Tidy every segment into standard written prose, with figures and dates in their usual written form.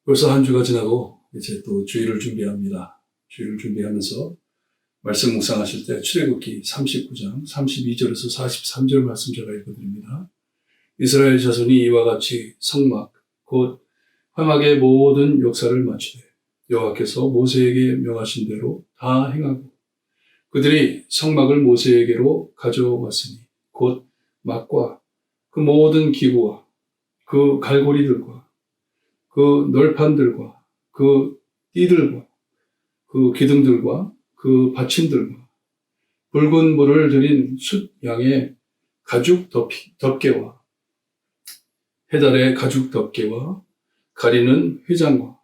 벌써 한 주가 지나고 이제 또 주일을 준비합니다. 주일을 준비하면서 말씀 묵상하실 때 출애굽기 39장 32절에서 43절 말씀 제가 읽어드립니다. 이스라엘 자손이 이와 같이 성막 곧 회막의 모든 역사를 마치되 여호와께서 모세에게 명하신 대로 다 행하고 그들이 성막을 모세에게로 가져왔으니 곧 막과 그 모든 기구와 그 갈고리들과 그 널판들과 그 띠들과 그 기둥들과 그 받침들과 붉은 물을 들인 숫 양의 가죽 덮개와 해달의 가죽 덮개와 가리는 휘장과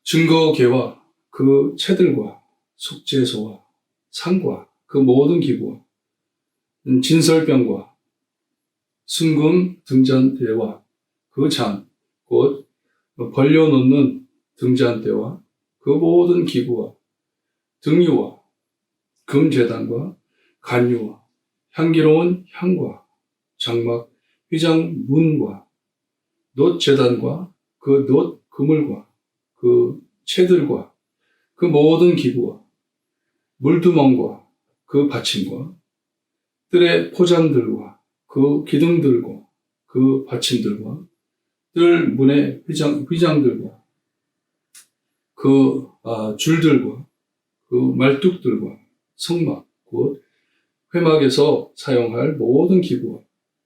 증거궤와 그 채들과 속죄소와 상과 그 모든 기구와 진설병과 순금 등잔대와 그 잔, 곧 벌려놓는 등잔대와 그 모든 기구와 등유와 금제단과 간유와 향기로운 향과 장막 휘장 문과 놋제단과 그 놋 그물과 그 채들과 그 모든 기구와 물두멍과 그 받침과 뜰의 포장들과 그 기둥들과 그 받침들과 뜰 문의 휘장들과 그 줄들과 그 말뚝들과 성막 곧 회막에서 사용할 모든 기구와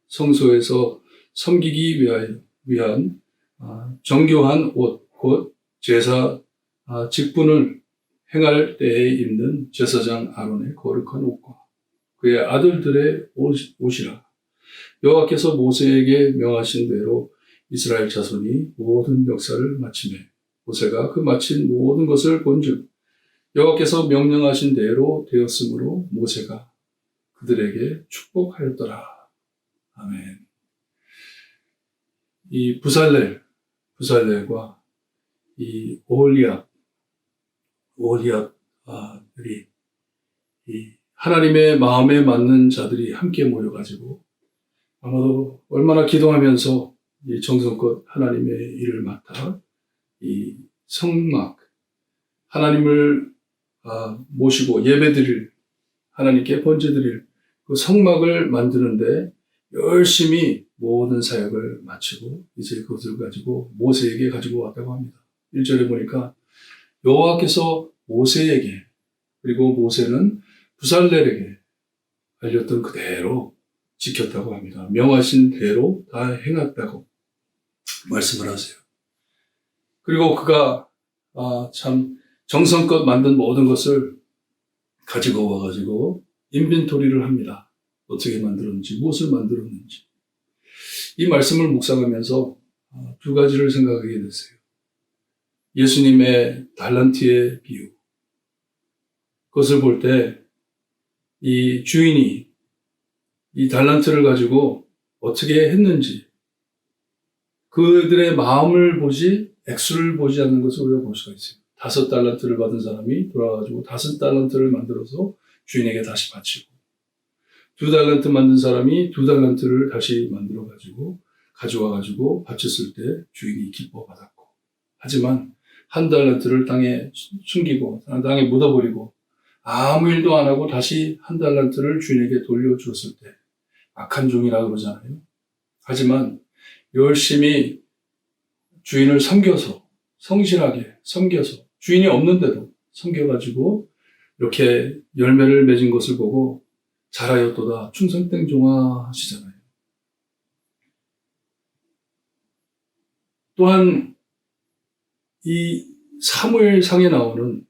성소에서 섬기기 위한 정교한 옷 곧 제사 직분을 행할 때에 입는 제사장 아론의 거룩한 옷과 그의 아들들의 옷이라. 여호와께서 모세에게 명하신 대로 이스라엘 자손이 모든 역사를 마치매 모세가 그 마친 모든 것을 본즉 여호와께서 명령하신 대로 되었으므로 모세가 그들에게 축복하였더라. 아멘. 이 부살렐과 이 오홀리압들이 이 하나님의 마음에 맞는 자들이 함께 모여가지고 아마도 얼마나 기도하면서 이 정성껏 하나님의 일을 맡아 이 성막 하나님을 모시고 예배드릴 하나님께 번제드릴 그 성막을 만드는데 열심히 모든 사역을 마치고 이제 그것을 가지고 모세에게 가지고 왔다고 합니다. 1절에 보니까 여호와께서 모세에게 그리고 모세는 부살렐에게 알렸던 그대로 지켰다고 합니다. 명하신 대로 다 행했다고 말씀을 하세요. 그리고 그가 참 정성껏 만든 모든 것을 가지고 와가지고 인벤토리를 합니다. 어떻게 만들었는지, 무엇을 만들었는지. 이 말씀을 묵상하면서 두 가지를 생각하게 됐어요. 예수님의 달란트의 비유. 그것을 볼 때 이 주인이 이 달란트를 가지고 어떻게 했는지 그들의 마음을 보지 액수를 보지 않는 것을 우리가 볼 수가 있어요. 5달란트를 받은 사람이 돌아가지고 5달란트를 만들어서 주인에게 다시 바치고 2달란트 만든 사람이 2달란트를 다시 만들어가지고 가져와가지고 바쳤을 때 주인이 기뻐 받았고 하지만 1달란트를 땅에 숨기고 땅에 묻어버리고 아무 일도 안 하고 다시 1달란트를 주인에게 돌려주었을 때 악한 종이라고 그러잖아요. 하지만 열심히 주인을 섬겨서 성실하게 섬겨서 주인이 없는데도 섬겨가지고 이렇게 열매를 맺은 것을 보고 잘하였도다 충성된 종아 하시잖아요. 또한 이 사무엘상에 나오는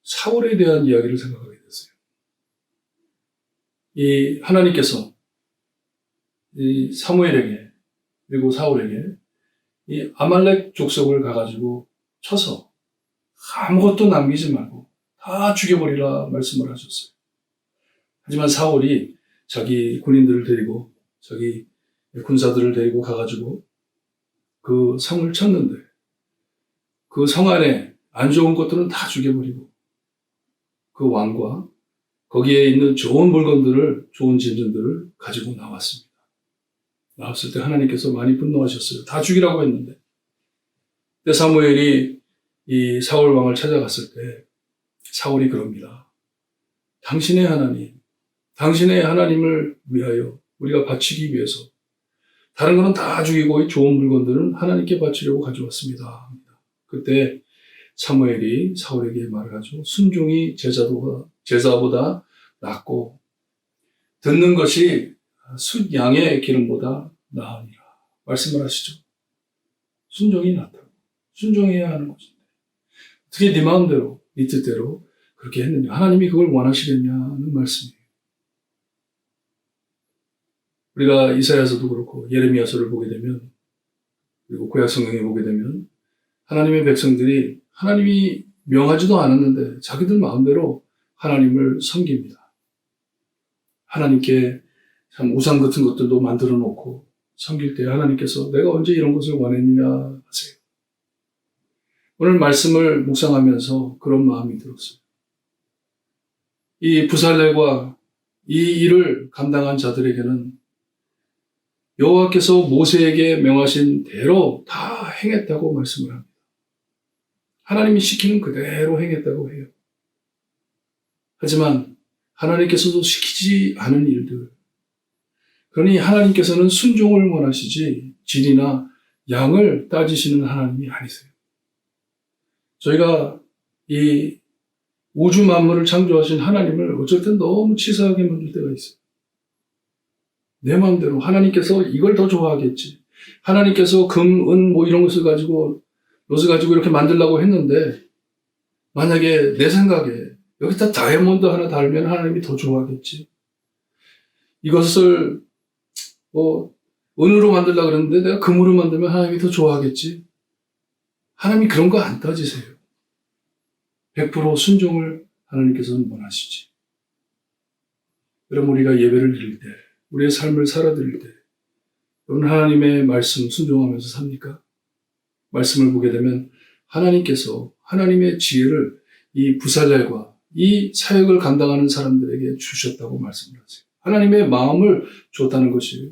사울에 대한 이야기를 생각하게 됐어요. 이 하나님께서 이 사무엘에게 그리고 사울에게 이 아말렉 족속을 가가지고 쳐서 아무것도 남기지 말고 다 죽여버리라 말씀을 하셨어요. 하지만 사울이 자기 군인들을 데리고 자기 군사들을 데리고 가가지고 그 성을 쳤는데 그 성 안에 안 좋은 것들은 다 죽여버리고 그 왕과 거기에 있는 좋은 물건들을 좋은 진전들을 가지고 나왔습니다. 나왔을 때 하나님께서 많이 분노하셨어요. 다 죽이라고 했는데 그때 사무엘이 이 사울 왕을 찾아갔을 때 사울이 그럽니다. 당신의 하나님을 위하여 우리가 바치기 위해서 다른 거는 다 죽이고 이 좋은 물건들은 하나님께 바치려고 가져왔습니다. 그때 사무엘이 사울에게 말을 하죠. 순종이 제사보다 낫고 듣는 것이 양의 기름보다 나으니라 말씀을 하시죠. 순종이 낫다고. 순종해야 하는 것인데 어떻게 네 마음대로 네 뜻대로 그렇게 했느냐. 하나님이 그걸 원하시겠냐는 말씀이에요. 우리가 이사야서도 그렇고 예레미야서를 보게 되면 그리고 구약 성경에 보게 되면 하나님의 백성들이 하나님이 명하지도 않았는데 자기들 마음대로 하나님을 섬깁니다. 하나님께 참 우상 같은 것들도 만들어 놓고 섬길 때 하나님께서 내가 언제 이런 것을 원했느냐 하세요. 오늘 말씀을 묵상하면서 그런 마음이 들었어요. 이 부살렐과 이 일을 감당한 자들에게는 여호와께서 모세에게 명하신 대로 다 행했다고 말씀을 합니다. 하나님이 시키는 그대로 행했다고 해요. 하지만 하나님께서도 시키지 않은 일들, 그러니 하나님께서는 순종을 원하시지 질이나 양을 따지시는 하나님이 아니세요. 저희가 이 우주 만물을 창조하신 하나님을 어쩔 땐 너무 치사하게 만들 때가 있어요. 내 마음대로 하나님께서 이걸 더 좋아하겠지. 하나님께서 금, 은 뭐 이런 것을 가지고 롯을 가지고 이렇게 만들려고 했는데 만약에 내 생각에 여기다 다이아몬드 하나 달면 하나님이 더 좋아하겠지. 이것을 뭐 은으로 만들려고 그랬는데 내가 금으로 만들면 하나님이 더 좋아하겠지. 하나님이 그런 거 안 따지세요. 100% 순종을 하나님께서는 원하시지. 여러분 우리가 예배를 드릴 때 우리의 삶을 살아드릴 때 여러분 하나님의 말씀 순종하면서 삽니까? 말씀을 보게 되면 하나님께서 하나님의 지혜를 이 부살렐과 이 사역을 감당하는 사람들에게 주셨다고 말씀을 하세요. 하나님의 마음을 줬다는 것이에요.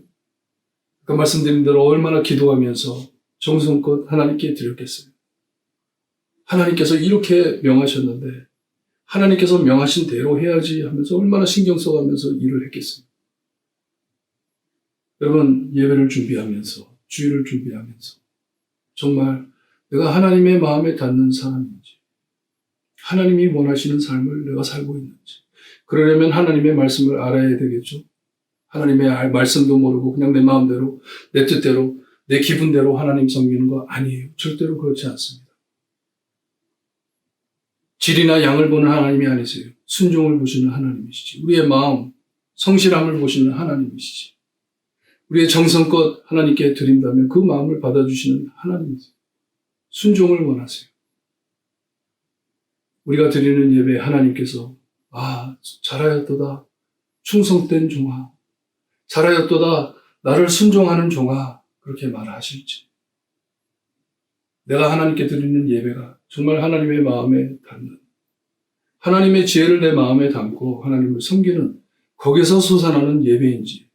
아까 말씀드린 대로 얼마나 기도하면서 정성껏 하나님께 드렸겠어요. 하나님께서 이렇게 명하셨는데 하나님께서 명하신 대로 해야지 하면서 얼마나 신경 써가면서 일을 했겠어요. 여러분 예배를 준비하면서 주일을 준비하면서 정말 내가 하나님의 마음에 닿는 사람인지 하나님이 원하시는 삶을 내가 살고 있는지 그러려면 하나님의 말씀을 알아야 되겠죠. 하나님의 말씀도 모르고 그냥 내 마음대로 내 뜻대로 내 기분대로 하나님 섬기는 거 아니에요. 절대로 그렇지 않습니다. 질이나 양을 보는 하나님이 아니세요. 순종을 보시는 하나님이시지. 우리의 마음, 성실함을 보시는 하나님이시지. 우리의 정성껏 하나님께 드린다면 그 마음을 받아주시는 하나님이세요. 순종을 원하세요. 우리가 드리는 예배에 하나님께서 잘하였도다 충성된 종아, 잘하였도다 나를 순종하는 종아 그렇게 말하실지. 내가 하나님께 드리는 예배가 정말 하나님의 마음에 닿는 하나님의 지혜를 내 마음에 담고 하나님을 섬기는 거기서 솟아나는 예배인지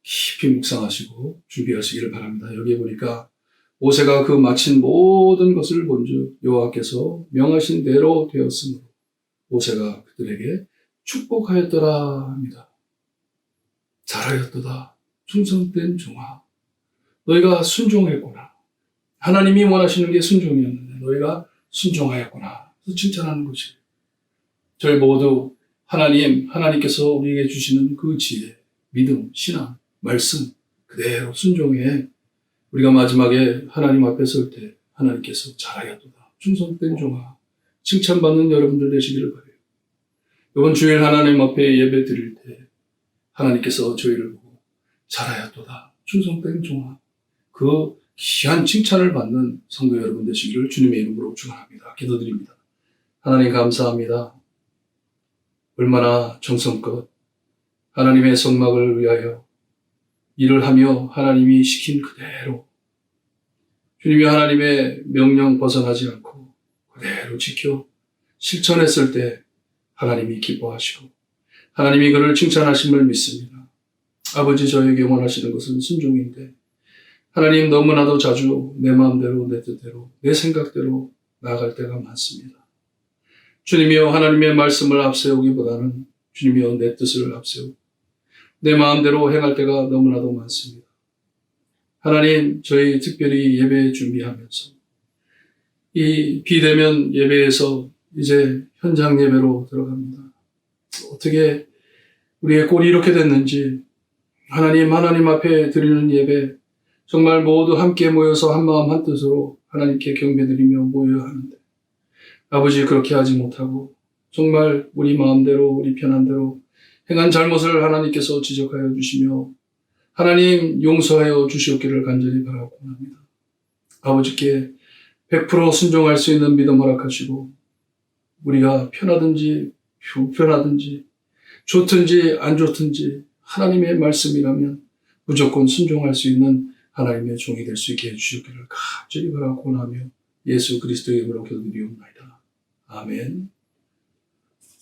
깊이 묵상하시고 준비하시기를 바랍니다. 여기에 보니까 모세가 그 마친 모든 것을 본즉 여호와께서 명하신 대로 되었으므로 모세가 그들에게 축복하였더라 합니다. 잘하였도다 충성된 종아, 너희가 순종했구나. 하나님이 원하시는 게 순종이었는데 너희가 순종하였구나. 그래서 칭찬하는 것이에요. 저희 모두 하나님께서 우리에게 주시는 그 지혜, 믿음, 신앙, 말씀 그대로 순종해 우리가 마지막에 하나님 앞에 설 때 하나님께서 잘하였도다 충성된 종아 칭찬받는 여러분들 되시기를 바라요. 이번 주일 하나님 앞에 예배 드릴 때 하나님께서 저희를 보고 잘하였도다 충성된 종아 그 귀한 칭찬을 받는 성도 여러분 되시기를 주님의 이름으로 축원합니다. 기도드립니다. 하나님 감사합니다. 얼마나 정성껏 하나님의 성막을 위하여 일을 하며 하나님이 시킨 그대로 주님이 하나님의 명령 벗어나지 않고 그대로 지켜 실천했을 때 하나님이 기뻐하시고 하나님이 그를 칭찬하심을 믿습니다. 아버지 저에게 원하시는 것은 순종인데 하나님, 너무나도 자주 내 마음대로, 내 뜻대로, 내 생각대로 나아갈 때가 많습니다. 주님이여, 하나님의 말씀을 앞세우기보다는 주님이여, 내 뜻을 앞세우고 내 마음대로 행할 때가 너무나도 많습니다. 하나님, 저희 특별히 예배 준비하면서 이 비대면 예배에서 이제 현장 예배로 들어갑니다. 어떻게 우리의 꼴이 이렇게 됐는지, 하나님 앞에 드리는 예배 정말 모두 함께 모여서 한 마음 한 뜻으로 하나님께 경배드리며 모여야 하는데, 아버지, 그렇게 하지 못하고 정말 우리 마음대로, 우리 편한대로 행한 잘못을 하나님께서 지적하여 주시며 하나님 용서하여 주시옵기를 간절히 바라고 합니다. 아버지께 100% 순종할 수 있는 믿음 허락하시고, 우리가 편하든지 불편하든지 좋든지 안 좋든지 하나님의 말씀이라면 무조건 순종할 수 있는 하나님의 종이 될 수 있게 해주시기를 간절히 바라고 하며 예수 그리스도의 이름으로 기도드리옵나이다. 아멘.